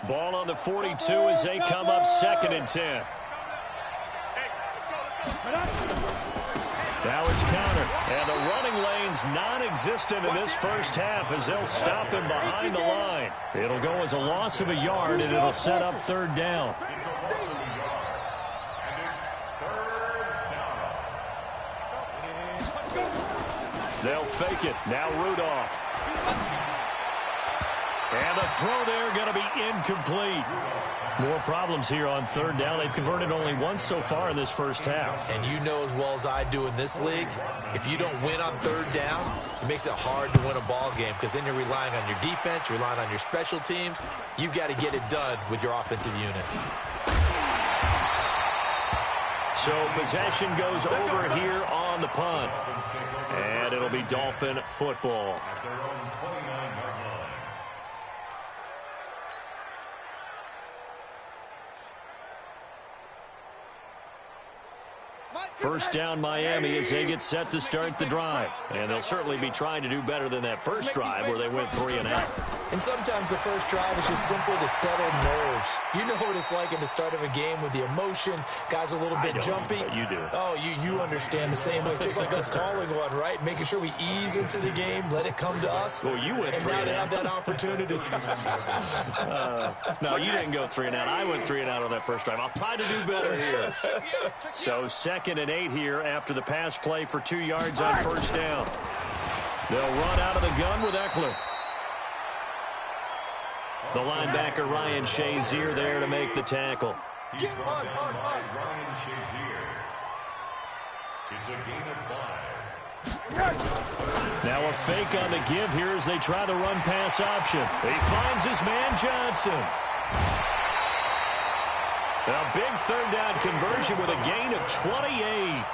Ball on the 42 as they come up 2nd and 10. Now it's counter. And the running lane's non-existent in this first half as they'll stop him behind the line. It'll go as a loss of a yard, and it'll set up 3rd down. They'll fake it. Now Rudolph. And the throw there going to be incomplete. More problems here on 3rd down. They've converted only once so far in this first half. And you know as well as I do in this league, if you don't win on 3rd down, it makes it hard to win a ball game because then you're relying on your defense, you're relying on your special teams. You've got to get it done with your offensive unit. So possession goes over here on the punt. And it'll be Dolphin football. First down Miami as they get set to start the drive. And they'll certainly be trying to do better than that first drive where they went 3 and out. And sometimes the first drive is just simply to settle nerves. You know what it's like at the start of a game with the emotion. Guys a little bit jumpy. You do. Oh, you understand the same way. It's just like us calling one, right? Making sure we ease into the game, let it come to us. Well, you went 3 and out. And now they have that opportunity. No, you didn't go 3 and out. I went 3 and out on that first drive. I'll try to do better here. So 2nd and 8 here after the pass play for 2 yards on first down. They'll run out of the gun with Eckler. The linebacker Ryan Shazier there to make the tackle. He's brought down by Ryan Shazier. It's a gain of 5. Now a fake on the give here as they try the run-pass option. He finds his man Johnson. A big 3rd down conversion with a gain of 28.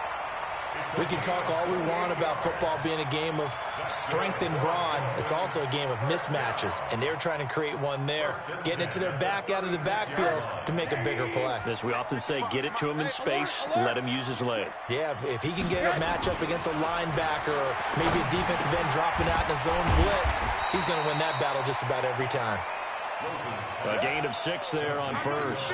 We can talk all we want about football being a game of strength and brawn. It's also a game of mismatches, and they're trying to create one there, getting it to their back out of the backfield to make a bigger play. As we often say, get it to him in space, let him use his leg. Yeah, if he can get a matchup against a linebacker or maybe a defensive end dropping out in a zone blitz, he's going to win that battle just about every time. A gain of 6 there on first.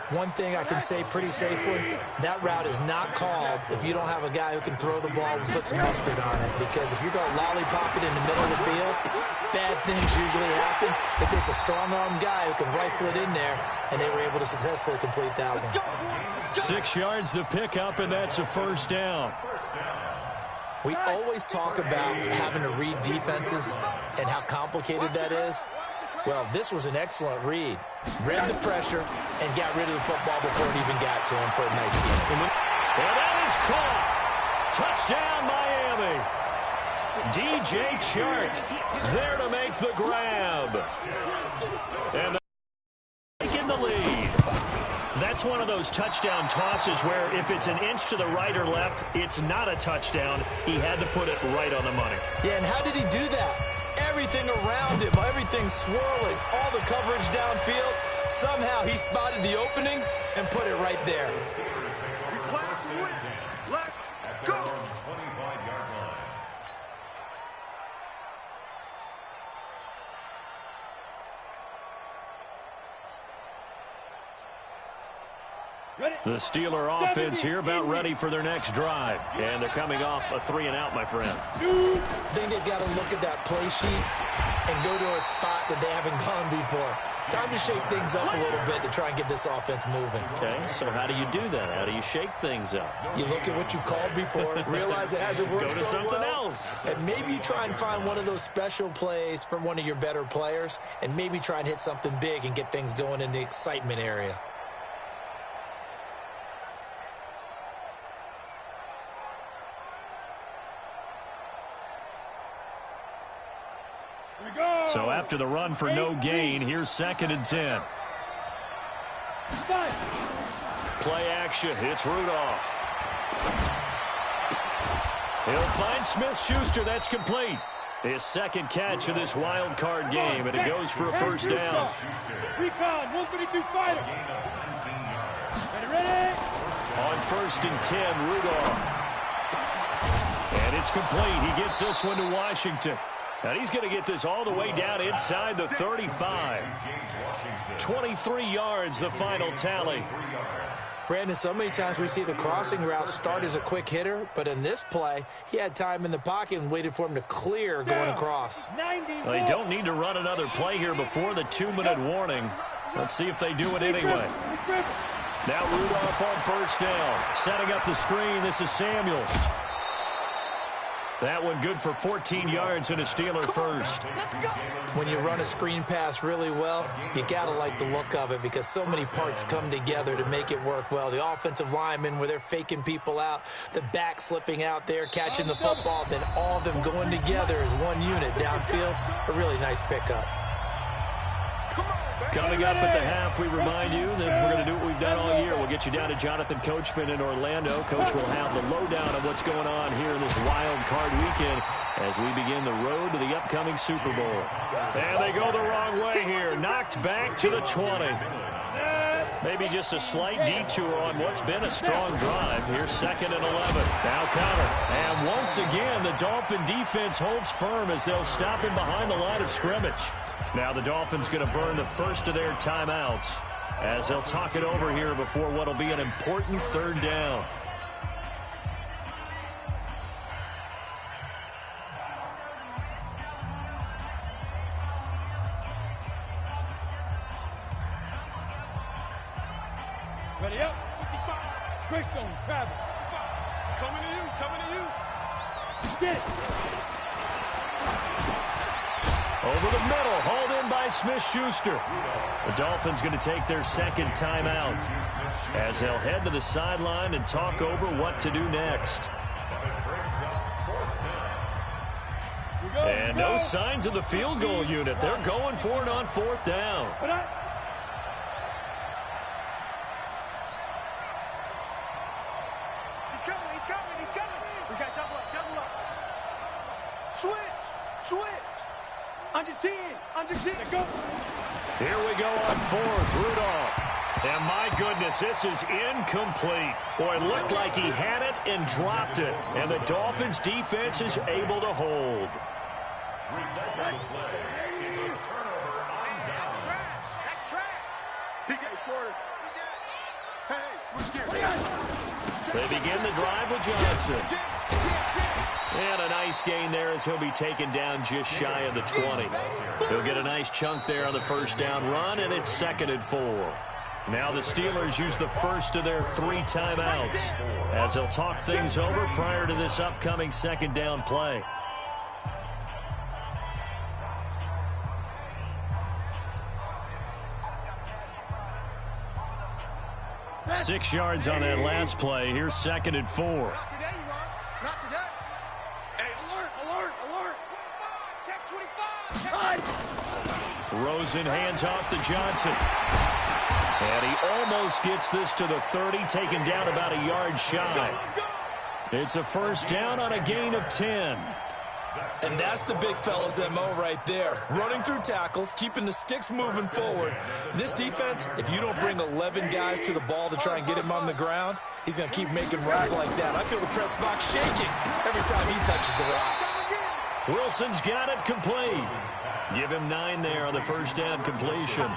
One thing I can say pretty safely, that route is not called if you don't have a guy who can throw the ball and put some mustard on it. Because if you're going to lollipop it in the middle of the field, bad things usually happen. It takes a strong-arm guy who can rifle it in there, and they were able to successfully complete that one. 6 yards the pickup, and that's a first down. We always talk about having to read defenses and how complicated that is. Well, this was an excellent read. Read the pressure and got rid of the football before it even got to him for a nice game. And that is caught. Touchdown, Miami. DJ Chark there to make the grab. And they're taking the lead. That's one of those touchdown tosses where if it's an inch to the right or left, it's not a touchdown. He had to put it right on the money. Yeah, and how did he do that? Everything around him, everything swirling, all the coverage downfield. Somehow he spotted the opening and put it right there. Let's go. 25-yard line. The Steeler offense here about ready for their next drive. And they're coming off a 3 and out, my friend. I think they've got to look at that play sheet and go to a spot that they haven't gone before. Time to shake things up a little bit to try and get this offense moving. Okay, so how do you do that? How do you shake things up? You look at what you've called before, realize it hasn't worked Go to so something well, else. and maybe you try and find one of those special plays from one of your better players, and maybe try and hit something big and get things going in the excitement area. So after the run for no gain, here's 2nd and 10. Play action. It's Rudolph. He'll find Smith-Schuster. That's complete. His 2nd catch of this wild card game, and it goes for a first down. Recon, 132 fighter. Ready? On 1st and 10, Rudolph. And it's complete. He gets this one to Washington. And he's going to get this all the way down inside the 35. 23 yards, the final tally. Brandon, so many times we see the crossing route start as a quick hitter, but in this play, he had time in the pocket and waited for him to clear going across. Well, they don't need to run another play here before the 2-minute warning. Let's see if they do it anyway. Now Rudolph on first down. Setting up the screen, this is Samuels. That one good for 14 yards and a Steeler first. When you run a screen pass really well, you got to like the look of it because so many parts come together to make it work well. The offensive linemen, where they're faking people out, the back slipping out there, catching the football, then all of them going together as one unit downfield. A really nice pickup. Coming up at the half, we remind you that we're going to do what we've done all year. We'll get you down to Jonathan Coachman in Orlando. Coach will have the lowdown of what's going on here in this wild card weekend as we begin the road to the upcoming Super Bowl. And they go the wrong way here. Knocked back to the 20. Maybe just a slight detour on what's been a strong drive. Here's 2nd and 11. Now counter. And once again, the Dolphin defense holds firm as they'll stop him behind the line of scrimmage. Now the Dolphins going to burn the first of their timeouts as they'll talk it over here before what will be an important 3rd down. Ready up. 55. Greystone, travel. Coming to you, coming to you. Get it. Over the middle, hauled in by Smith-Schuster. The Dolphins going to take their 2nd timeout as they'll head to the sideline and talk over what to do next. And no signs of the field goal unit. They're going for it on 4th down. He's coming, he's coming, he's coming. We got double up, double up. Switch, switch. Under 10, under 10. Go. Here we go on 4th, Rudolph. And my goodness, this is incomplete. Boy, it looked like he had it and dropped it. And the Dolphins defense is able to hold. Result of the play is a turnover on down. That's trash. That's trash. He got a quarter. Hey, switch gears. They begin the drive with Johnson. And a nice gain there as he'll be taken down just shy of the 20. He'll get a nice chunk there on the 1st down run, and it's 2nd and 4. Now the Steelers use the first of their 3 timeouts as they'll talk things over prior to this upcoming 2nd down play. Six yards on that last play. Here's 2nd and 4. Not today, you are. Not today. Hey, alert, alert, alert. Check 25. Rosen hands off to Johnson. And he almost gets this to the 30, taken down about a yard shy. It's a 1st down on a gain of 10. And that's the big fella's MO right there. Running through tackles, keeping the sticks moving forward. This defense, if you don't bring 11 guys to the ball to try and get him on the ground, he's going to keep making runs like that. I feel the press box shaking every time he touches the rock. Wilson's got it complete. Give him 9 there on the 1st down completion.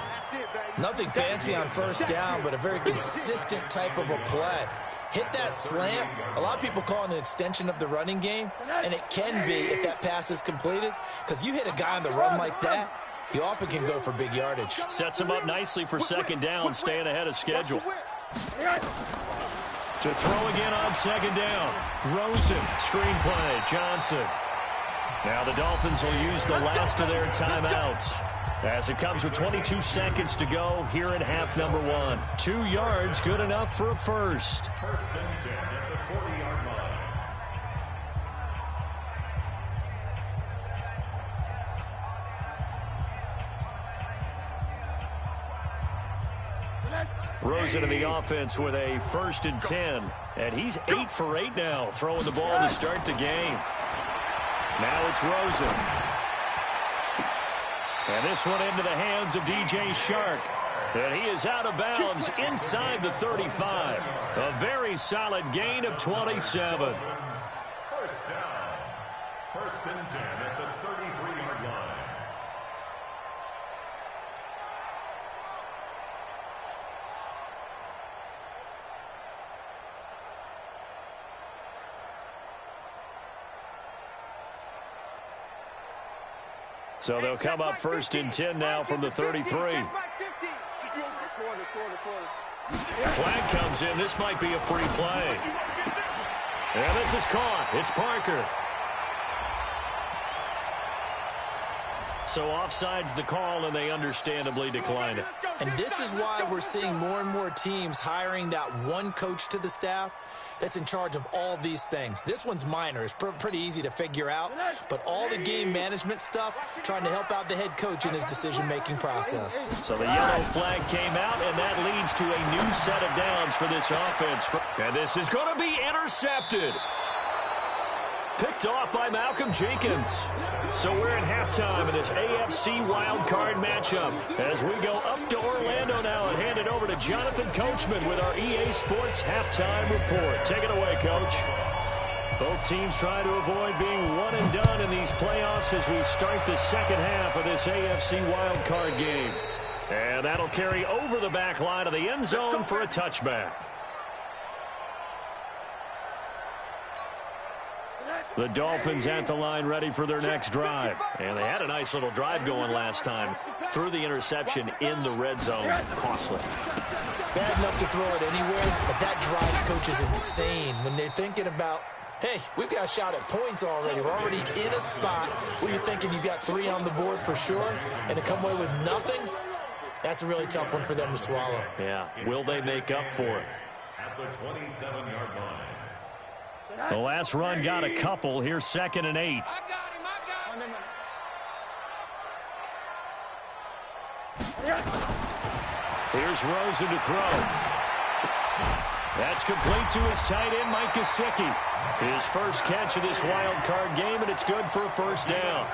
Nothing fancy on 1st down, but a very consistent type of a play. Hit that slant. A lot of people call it an extension of the running game, and it can be if that pass is completed, because you hit a guy on the run like that, you often can go for big yardage. Sets him up nicely for 2nd down, staying ahead of schedule. To throw again on 2nd down. Rosen, screenplay, Johnson. Now the Dolphins will use the last of their timeouts as it comes with 22 seconds to go here in half number 1. 2 yards, good enough for a first. 1st and 10 at the 40-yard line. Rosen in the offense with a 1st and 10. And he's 8 for 8 now, throwing the ball to start the game. Now it's Rosen. And this one into the hands of DJ Chark. And he is out of bounds inside the 35. A very solid gain of 27. 1st down. First and 10 at the 33-yard line. So they'll come up first and 10 now from the 33. Flag comes in. This might be a free play. And this is caught. It's Parker. So offside's the call, and they understandably decline it. And this is why we're seeing more and more teams hiring that one coach to the staff that's in charge of all these things. This one's minor. It's pretty easy to figure out. But all the game management stuff, trying to help out the head coach in his decision-making process. So the yellow flag came out, and that leads to a new set of downs for this offense. And this is going to be intercepted. Picked off by Malcolm Jenkins. So we're in halftime in this AFC wildcard matchup as we go up to Orlando now and hand it over to Jonathan Coachman with our EA Sports halftime report. Take it away, Coach. Both teams trying to avoid being one and done in these playoffs as we start the second half of this AFC wildcard game. And that'll carry over the back line of the end zone for a touchback. The Dolphins at the line ready for their next drive. And they had a nice little drive going last time. Threw the interception in the red zone. Costly. Bad enough to throw it anywhere, but that drives coaches insane when they're thinking about, hey, we've got a shot at points already. We're already in a spot where you're thinking you've got 3 on the board for sure, and to come away with nothing, that's a really tough one for them to swallow. Yeah. Will they make up for it? At the 27-yard line. The last run got a couple. Here's 2nd and 8. I got him. Here's Rosen to throw. That's complete to his tight end, Mike Gesicki. His first catch of this wild card game, and it's good for a first down.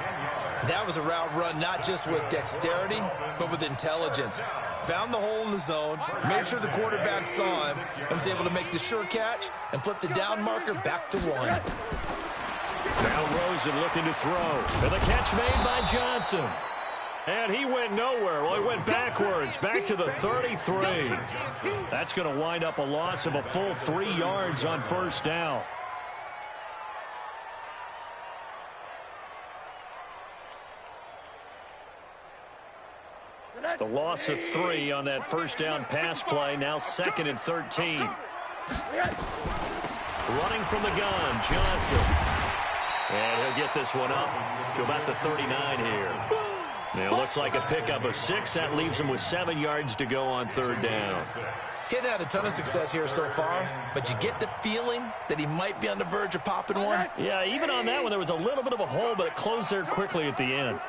That was a route run not just with dexterity, but with intelligence. Found the hole in the zone, made sure the quarterback saw him, and was able to make the sure catch and flip the down marker back to 1. Now Rosen looking to throw. And the catch made by Johnson. And he went nowhere. Well, he went backwards, back to the 33. That's going to wind up a loss of a full 3 yards on first down. The loss of 3 on that first down pass play. Now 2nd and 13. Running from the gun, Johnson. And he'll get this one up to about the 39 here. It looks like a pickup of 6. That leaves him with 7 yards to go on third down. He hadn't had a ton of success here so far, but you get the feeling that he might be on the verge of popping one. Yeah, even on that one, there was a little bit of a hole, but it closed there quickly at the end.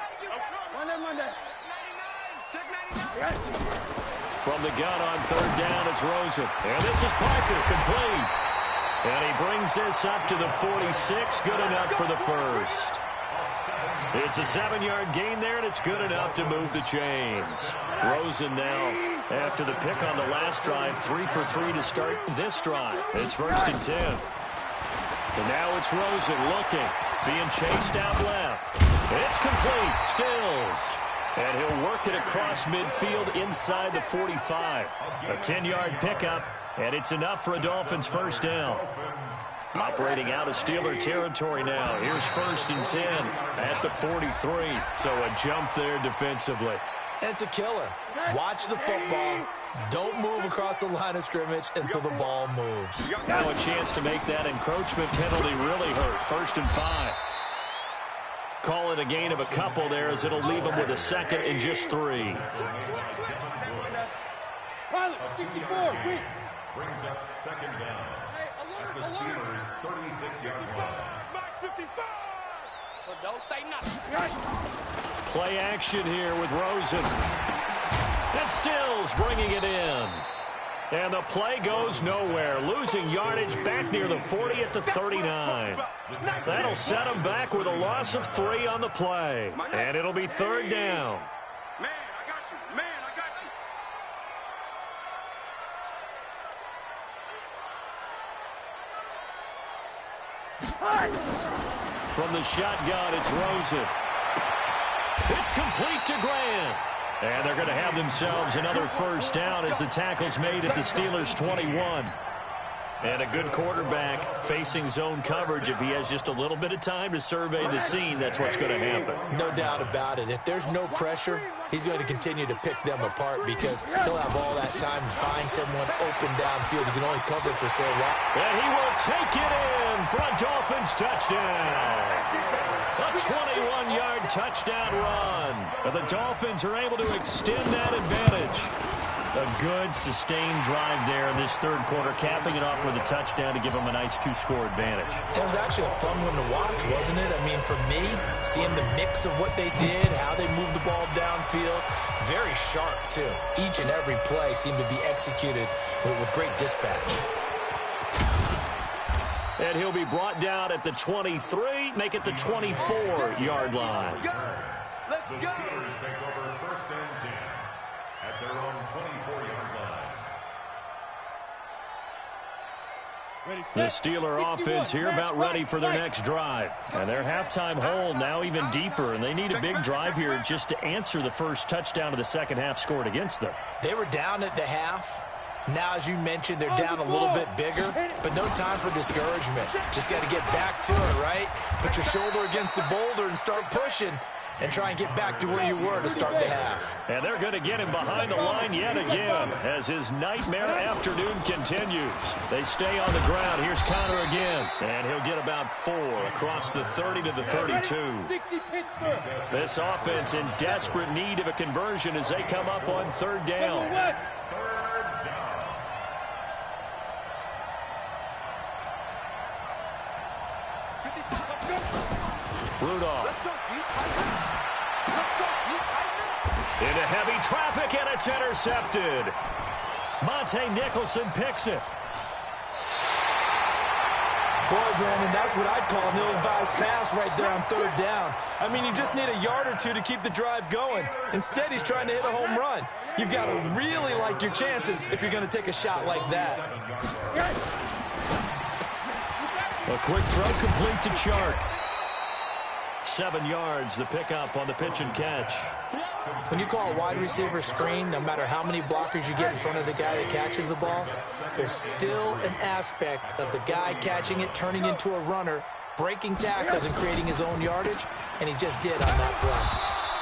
From the gun on third down, it's Rosen. And this is Parker, complete. And he brings this up to the 46, good enough for the first. It's a 7-yard gain there, and it's good enough to move the chains. Rosen now, after the pick on the last drive, 3 for 3 to start this drive. It's 1st and 10. And now it's Rosen looking, being chased out left. It's complete, Stills. And he'll work it across midfield inside the 45. A 10-yard pickup, and it's enough for a Dolphins first down. Operating out of Steeler territory now. Here's 1st and 10 at the 43. So a jump there defensively. And it's a killer. Watch the football. Don't move across the line of scrimmage until the ball moves. Now a chance to make that encroachment penalty really hurt. 1st and 5. Call it a gain of a couple there as it'll leave him with a 2nd and just 3. Brings up 2nd down at the Steelers' 36-yard line. So don't say nothing. Play action here with Rosen. That's Stills bringing it in. And the play goes nowhere. Losing yardage back near the 40 at the 39. That'll set him back with a loss of 3 on the play. And it'll be 3rd down. Man, I got you. Man, I got you. From the shotgun, it's Rosen. It's complete to Grant. And they're going to have themselves another first down as the tackle's made at the Steelers' 21. And a good quarterback facing zone coverage. If he has just a little bit of time to survey the scene, that's what's going to happen. No doubt about it. If there's no pressure, he's going to continue to pick them apart because he'll have all that time to find someone open downfield. He can only cover for so long. And he will take it in for a Dolphins touchdown. A 21-yard touchdown run. And the Dolphins are able to extend that advantage. A good, sustained drive there in this third quarter, capping it off with a touchdown to give them a nice two-score advantage. It was actually a fun one to watch, wasn't it? I mean, for me, seeing the mix of what they did, how they moved the ball downfield, very sharp, too. Each and every play seemed to be executed with great dispatch. And he'll be brought down at the 23, make it the 24-yard line. The Steelers take over first and 10 at their own 24-yard line. The Steeler offense here about ready for their next drive. And their halftime hole now even deeper, and they need a big drive here just to answer the first touchdown of the second half scored against them. They were down at the half. Now, as you mentioned, they're down a little bit bigger, but no time for discouragement. Just got to get back to it, right? Put your shoulder against the boulder and start pushing and try and get back to where you were to start the half. And they're going to get him behind the line yet again as his nightmare afternoon continues. They stay on the ground. Here's Connor again, and he'll get about 4 across the 30 to the 32. This offense in desperate need of a conversion as they come up on third down. Rudolph. Into heavy traffic, and it's intercepted. Monte Nicholson picks it. Boy, Brandon, that's what I'd call an ill-advised pass right there on third down. I mean, you just need a yard or two to keep the drive going. Instead, he's trying to hit a home run. You've got to really like your chances if you're going to take a shot like that. A quick throw complete to Chark. 7 yards, the pickup on the pitch and catch. When you call a wide receiver screen, no matter how many blockers you get in front of the guy that catches the ball, there's still an aspect of the guy catching it, turning into a runner, breaking tackles and creating his own yardage, and he just did on that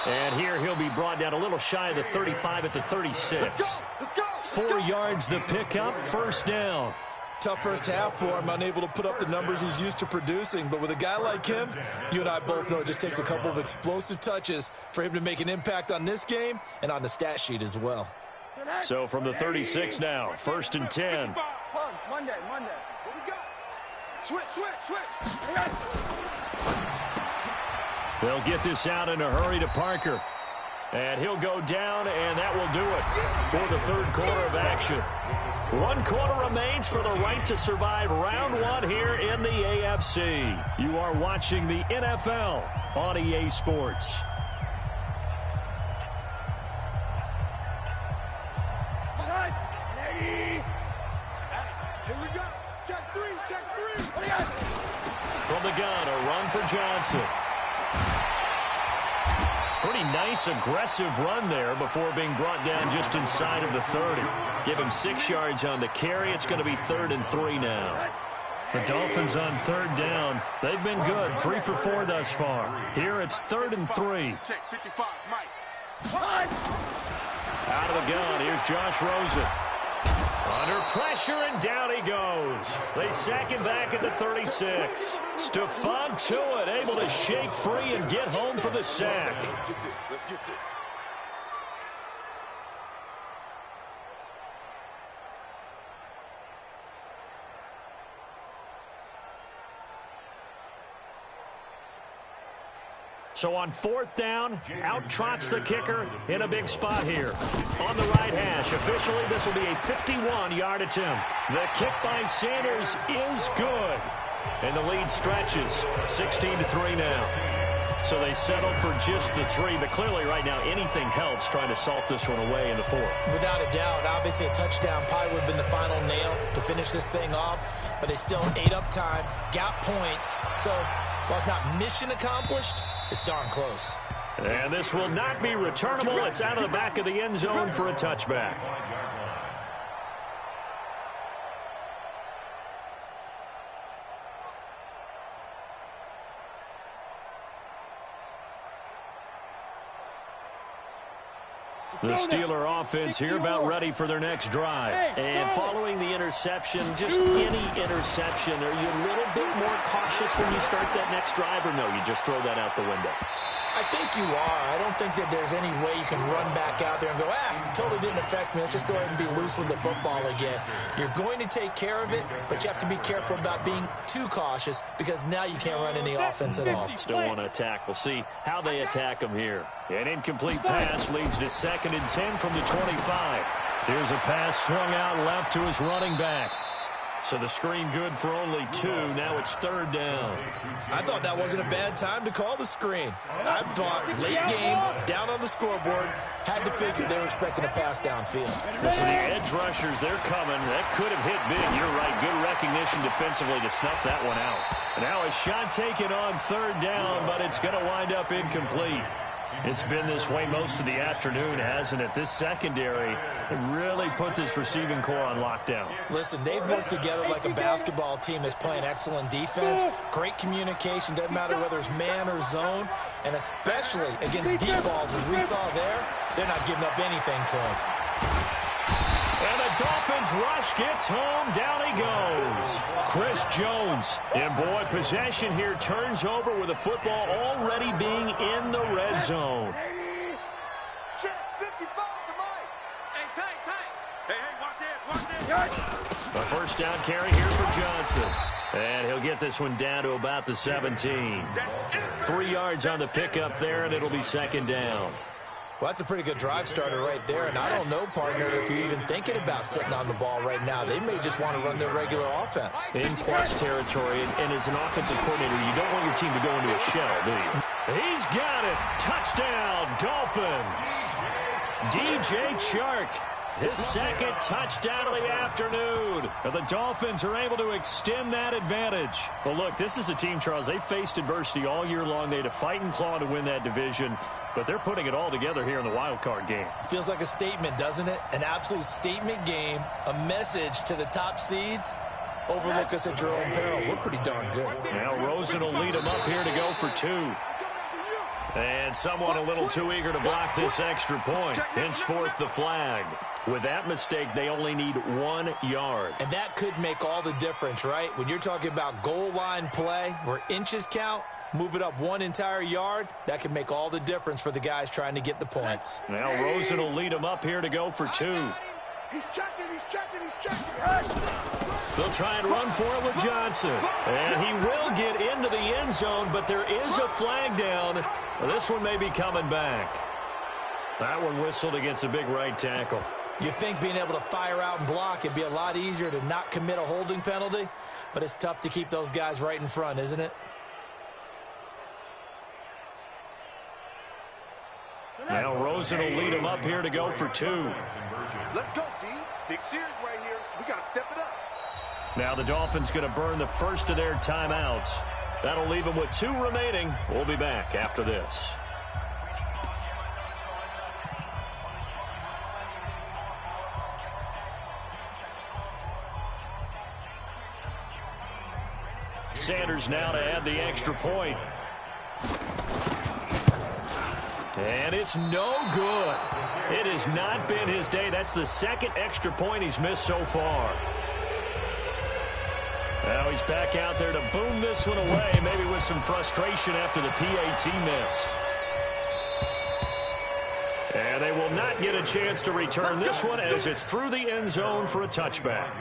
play. And here he'll be brought down a little shy of the 35 at the 36. 4 yards, the pickup, first down. Tough first half for him, unable to put up the numbers he's used to producing. But with a guy like him, you and I both know it just takes a couple of explosive touches for him to make an impact on this game and on the stat sheet as well. So from the 36 now, first and 10. Monday. Switch. They'll get this out in a hurry to Parker. And he'll go down, and that will do it for the third quarter of action. 1 quarter remains for the right to survive round 1 here in the AFC. You are watching the NFL on EA Sports. Here we go. Check three. From the gun, a run for Johnson. Pretty nice, aggressive run there before being brought down just inside of the 30. Give him 6 yards on the carry. It's going to be 3rd and 3 now. The Dolphins on third down. They've been good, 3 for 4 thus far. Here it's 3rd and 3. Check 55, Mike. Out of the gun, here's Josh Rosen. Under pressure, and down he goes. They sack him back at the 36. Stephon Tuitt able to shake free and get home for the sack. Let's get this. So on 4th down, out trots the kicker in a big spot here. On the right hash, officially this will be a 51-yard attempt. The kick by Sanders is good. And the lead stretches, 16-3 now. So they settle for just the 3, but clearly right now anything helps trying to salt this one away in the 4th. Without a doubt, obviously a touchdown probably would have been the final nail to finish this thing off, but they still ate up time, got points. So While it's not mission accomplished, it's darn close. And this will not be returnable. It's out of the back of the end zone for a touchback. The Steeler offense here about ready for their next drive. And following the interception, just any interception, are you a little bit more cautious when you start that next drive, or no, you just throw that out the window? I think you are. I don't think that there's any way you can run back out there and go, totally didn't affect me. Let's just go ahead and be loose with the football again. You're going to take care of it, but you have to be careful about being too cautious because now you can't run any offense at all. Still want to attack. We'll see how they attack them here. An incomplete pass leads to 2nd and 10 from the 25. Here's a pass swung out left to his running back. So the screen good for only 2. Now it's 3rd down. I thought that wasn't a bad time to call the screen. I thought late game, down on the scoreboard, had to figure they were expecting a pass downfield. So the edge rushers, they're coming. That could have hit big. You're right. Good recognition defensively to snuff that one out. Now a shot taken on 3rd down, but it's going to wind up incomplete. It's been this way most of the afternoon, hasn't it? This secondary really put this receiving core on lockdown. Listen, they've worked together like a basketball team that's playing excellent defense. Great communication. Doesn't matter whether it's man or zone. And especially against deep balls, as we saw there, they're not giving up anything to them. And the Dolphins rush gets home. Down he goes. Chris Jones. And, boy, possession here turns over with the football already being in the red zone. Check 55 to Mike. Hey, Tank. Hey, watch this. A first down carry here for Johnson. And he'll get this one down to about the 17. 3 yards on the pickup there, and it'll be 2nd down. Well, that's a pretty good drive starter right there, and I don't know, partner, if you're even thinking about sitting on the ball right now. They may just want to run their regular offense. In plus territory, and as an offensive coordinator, you don't want your team to go into a shell, do you? He's got it. Touchdown, Dolphins. DJ Chark, his 2nd touchdown of the afternoon. And the Dolphins are able to extend that advantage. But look, this is a team, Charles, they faced adversity all year long. They had to fight and claw to win that division. But they're putting it all together here in the wild card game. Feels like a statement, doesn't it? An absolute statement game, a message to the top seeds. Overlook us at your own peril. We're pretty darn good. Now Rosen will lead him up here to go for 2. And someone a little too eager to block this extra point. Henceforth the flag. With that mistake, they only need 1 yard. And that could make all the difference, right? When you're talking about goal line play where inches count, move it up 1 entire yard, that can make all the difference for the guys trying to get the points. Now Rosen will lead him up here to go for 2. He's checking. They'll try and run for it with Johnson. And he will get into the end zone, but there is a flag down. This one may be coming back. That one whistled against a big right tackle. You'd think being able to fire out and block it'd be a lot easier to not commit a holding penalty, but it's tough to keep those guys right in front, isn't it? Now Rosen will lead him up here to go for 2. Let's go, D. Big series right here. We got to step it up. Now the Dolphins going to burn the first of their timeouts. That'll leave them with 2 remaining. We'll be back after this. Sanders now to add the extra point. And it's no good. It has not been his day. That's the 2nd extra point he's missed so far. Now he's back out there to boom this one away, maybe with some frustration after the PAT miss. And they will not get a chance to return this one as it's through the end zone for a touchback.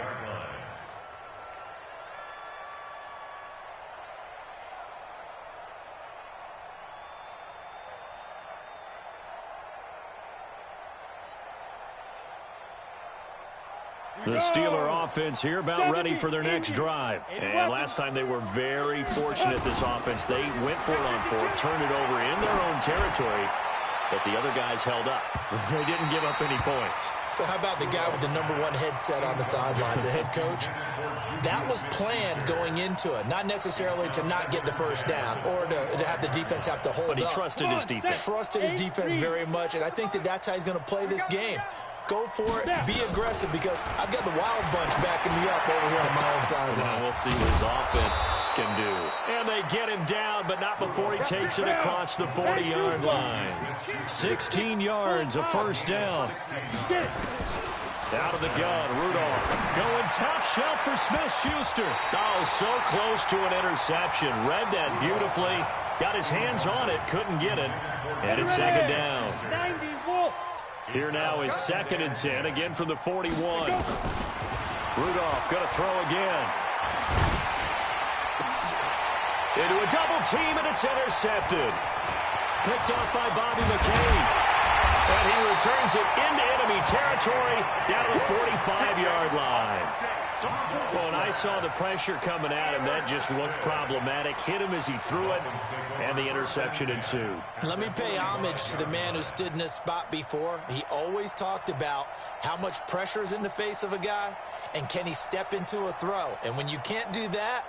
The Steeler offense here about ready for their next drive. And last time they were very fortunate, this offense. They went for it on 4th, turned it over in their own territory, but the other guys held up. They didn't give up any points. So how about the guy with the #1 headset on the sidelines, the head coach? That was planned going into it, not necessarily to not get the first down or to have the defense have to hold up. But he trusted his defense. Trusted his defense very much, and I think that's how he's going to play this game. Go for it, be aggressive, because I've got the wild bunch backing me up over here on my own sideline. We'll see what his offense can do. And they get him down, but not before he takes it across the 40-yard line. 16 yards, a first down. Out of the gun, Rudolph going top shelf for Smith-Schuster. Oh, so close to an interception. Read that beautifully. Got his hands on it, couldn't get it. And it's second down. Here now is 2nd and 10, again from the 41. Rudolph going to throw again. Into a double team, and it's intercepted. Picked off by Bobby McCain. And he returns it into enemy territory down to the 45-yard line. Well, and I saw the pressure coming at him. That just looked problematic. Hit him as he threw it, and the interception ensued. Let me pay homage to the man who stood in this spot before. He always talked about how much pressure is in the face of a guy, and can he step into a throw. And when you can't do that,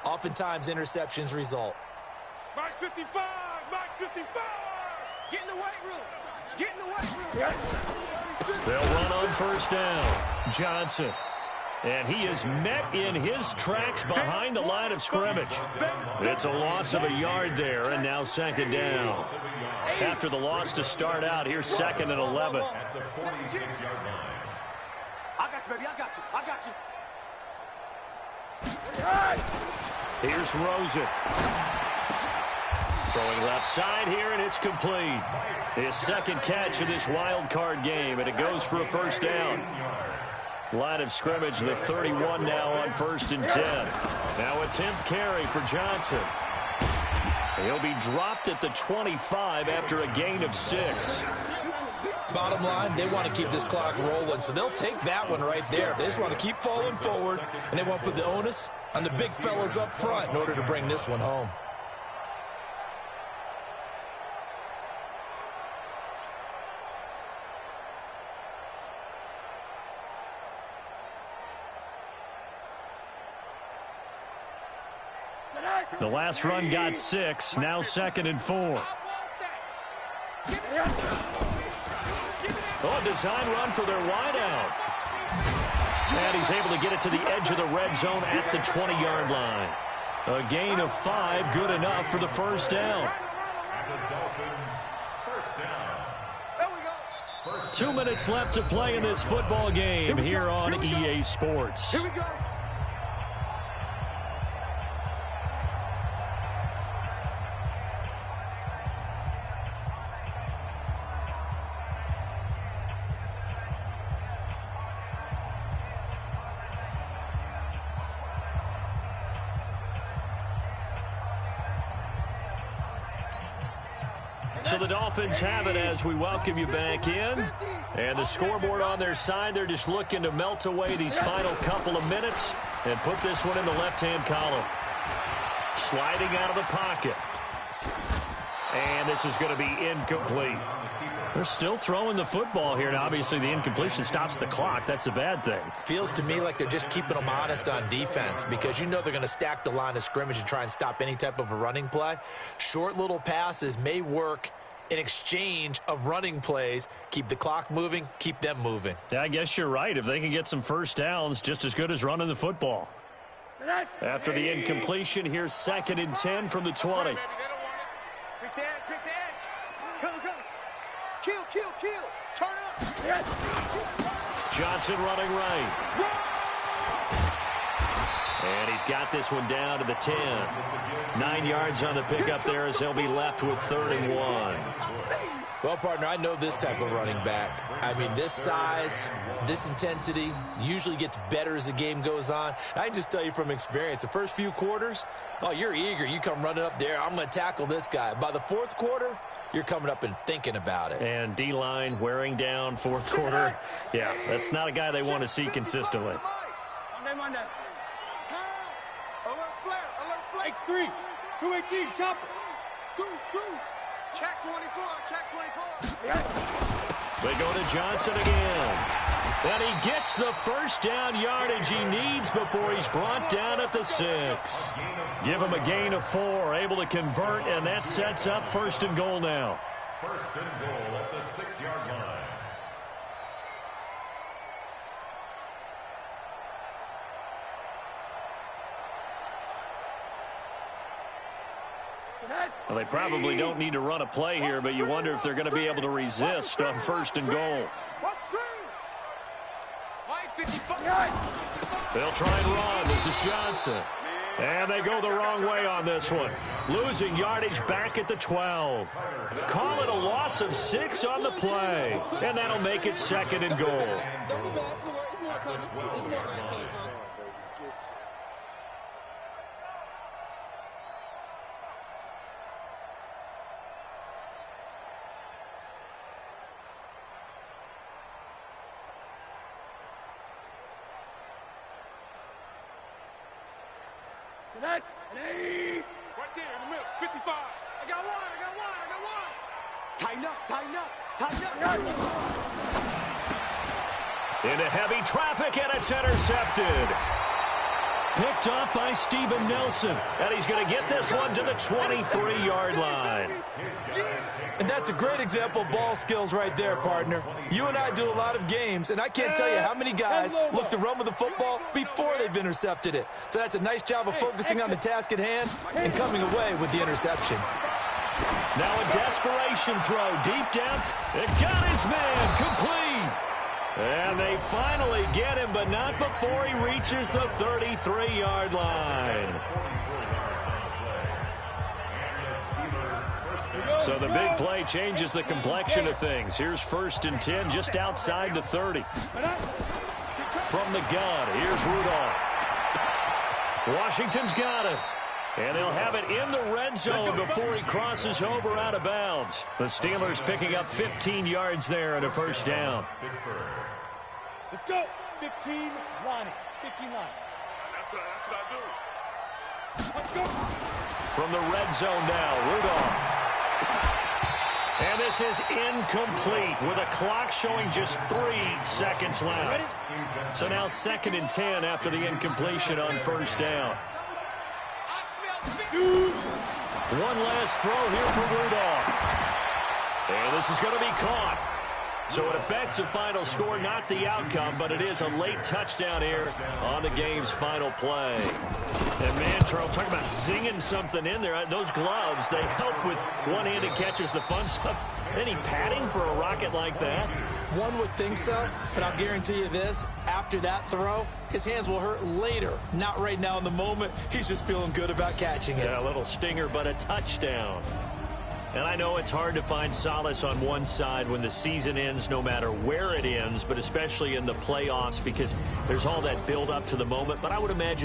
oftentimes interceptions result. Mike 55! Mike 55! Get in the weight room! Get in the weight room! They'll run on first down. Johnson. And he is met in his tracks behind the line of scrimmage. It's a loss of a yard there, and now second down. After the loss to start out, here's 2nd and 11. At the 46-yard line. I got you, baby. I got you. I got you. Here's Rosen. Throwing left side here, and it's complete. His 2nd catch of this wild card game, and it goes for a first down. Line of scrimmage, the 31 now on 1st and 10. Now a 10th carry for Johnson. He'll be dropped at the 25 after a gain of 6. Bottom line, they want to keep this clock rolling, so they'll take that one right there. They just want to keep falling forward, and they want to put the onus on the big fellas up front in order to bring this one home. The last run got 6, now 2nd and 4. Oh, a design run for their wideout. And he's able to get it to the edge of the red zone at the 20-yard line. A gain of 5, good enough for the first down. The Dolphins, first down. There we go. 2 minutes left to play in this football game here on EA Sports. Here we go. So the Dolphins have it as we welcome you back in. And the scoreboard on their side, they're just looking to melt away these final couple of minutes and put this one in the left-hand column. Sliding out of the pocket. And this is going to be incomplete. They're still throwing the football here, and obviously the incompletion stops the clock. That's the bad thing. Feels to me like they're just keeping them honest on defense, because you know they're going to stack the line of scrimmage and try and stop any type of a running play. Short little passes may work in exchange of running plays. Keep the clock moving, keep them moving. Yeah, I guess you're right. If they can get some first downs, just as good as running the football. After the incompletion, here's 2nd and 10 from the 20. Quick the edge, quick the edge. Come, come. Kill. Turn up. Johnson running right. And he's got this one down to the 10. 9 yards on the pickup there as they'll be left with 3rd and 1. Well, partner, I know this type of running back. I mean, this size, this intensity usually gets better as the game goes on. I can just tell you from experience, the first few quarters, oh, you're eager. You come running up there, I'm going to tackle this guy. By the 4th quarter, you're coming up and thinking about it. And D-line wearing down 4th quarter. Yeah, that's not a guy they want to see consistently. Monday. Pass. Alert flare. X3. 218. Chopper. Goose. Check 24. Check 24. They go to Johnson again. And he gets the first down yardage he needs before he's brought down at the 6. Give him a gain of 4, able to convert, and that sets up 1st and goal now. 1st and goal at the 6-yard line. Well, they probably don't need to run a play here, but you wonder if they're going to be able to resist on 1st and goal. They'll try and run. This is Johnson. And they go the wrong way on this one. Losing yardage back at the 12. Call it a loss of 6 on the play. And that'll make it 2nd and goal. Right there in the middle, 55. I got one. Tighten up. Into heavy traffic, and it's intercepted. Picked up by Steven Nelson. And he's going to get this one to the 23-yard line. And that's a great example of ball skills right there, partner. You and I do a lot of games, and I can't tell you how many guys look to run with the football before they've intercepted it. So that's a nice job of focusing on the task at hand and coming away with the interception. Now a desperation throw deep down. It got his man complete. And they finally get him, but not before he reaches the 33-yard line. So the big play changes the complexion of things. Here's 1st and 10 just outside the 30. From the gun, here's Rudolph. Washington's got it. And they'll have it in the red zone before he crosses over out of bounds. The Steelers picking up 15 yards there and a 1st down. Let's go. 15 line. 15 line. That's what I do. Let's go. From the red zone now, Rudolph. And this is incomplete with a clock showing just 3 seconds left. So now 2nd and 10 after the incompletion on 1st down. One last throw here for Rudolph. And this is going to be caught. So it affects the final score, not the outcome, but it is a late touchdown here on the game's final play. And man, Charles, talking about zinging something in there. Those gloves, they help with one-handed catches, the fun stuff. Any padding for a rocket like that? One would think so, but I'll guarantee you this. After that throw, his hands will hurt later. Not right now in the moment. He's just feeling good about catching it. Yeah, a little stinger, but a touchdown. And I know it's hard to find solace on one side when the season ends, no matter where it ends, but especially in the playoffs because there's all that build up to the moment. But I would imagine